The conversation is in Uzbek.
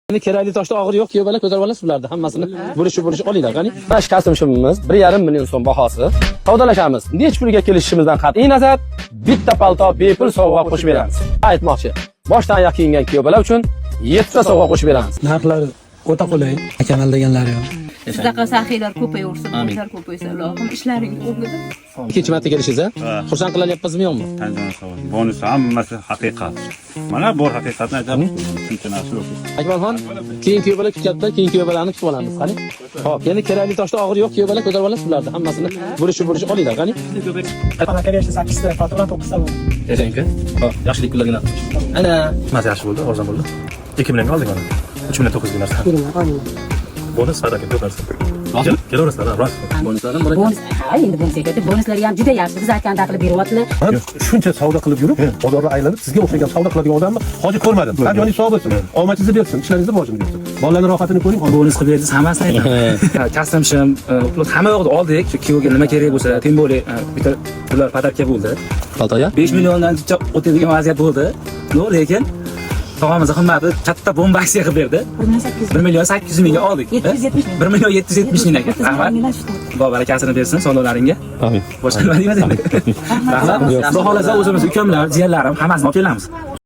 Endi kerakli toshda og'ir yo'q, kuyov bola ko'tarib olasiz bularni hammasini bo'lish olinglar, qani. Mana shu kasm shimimiz 1,5 million so'm bahosi. Savdolashamiz. Nech pulga kelishishimizdan qat'iy nazar, bitta palto bepul sovg'a qo'shib beramiz. Aytmoqchi, boshdan oyoq kiyingan kuyov bola uchun 7 ta sovg'a qo'shib beramiz. Narxlar o'ta qulay. Akanal deganlari ham. Sizdaqa saxiylar ko'payaversin, bizlar ko'paysa, Allohim ishlaring o'rnida. Ikkinchi marta kelishingiz, xursand qilyapsizmi yo'qmi? Tanzon savob. Bonus hammasi haqiqat. Mana bu haqiqatni aytamiz. Shuncha narsa yo'q. Akmalxon, keyin kuyov bola kutyapti, keyin kuyov bolani kutib olamiz, qani. Xo'p, endi kerakli toshda og'ir yo'q, kuyov bola ko'tarib olasiz bularni hammasini bo'lish olinglar, qani. Aka berishdi 8 ta, patron 9 ta bo'ldi. Yashang-ku. Xo'p, yaxshilik kunlarga. Ana, Mas yaxshi bo'ldi, arzon bo'ldi. 2 millionga oldik mana. 3 million 900 narsa. Bonus sadaka ko'tarsin. Kelaverasizlar, rost. bonuslardan bor. Bonus, ha, endi bonus ketdi. Bonuslari ham juda yaxshi. Biz aytgandek qilib beryaptilar. Men shuncha savdo qilib yurib, bozorda aylanib, sizga o'xshagan savdo qiladigan odamni hozir ko'rmadim. Qanchalik sog' bo'lsin, omadingizni bersin, ishlaringizni boshini bersin. Bolalarning rohatini ko'ring. Bonus qilib berdingiz, hammasini aytaman. Kastam shim, hamma yoqda oldik. Kuyovga nima kerak bo'lsa, teng bo'lib, bitta ular podarka bo'ldi. Paltoya? 5 milliondan o'tadigan vaziyat bo'ldi. Lekin tog'amiz xizmati katta bomba aksiya qilib berdi. 1 million 800 mingga oldik. 1 million 770 ming ekan. Rahmat. Xudo barakasini bersin savdolaringga. Amin. Boshqa nima deymiz endi? Rahmat. Xudo xolasa o'zimiz ukamlar, jiyanlarim hammasini olib kelamiz.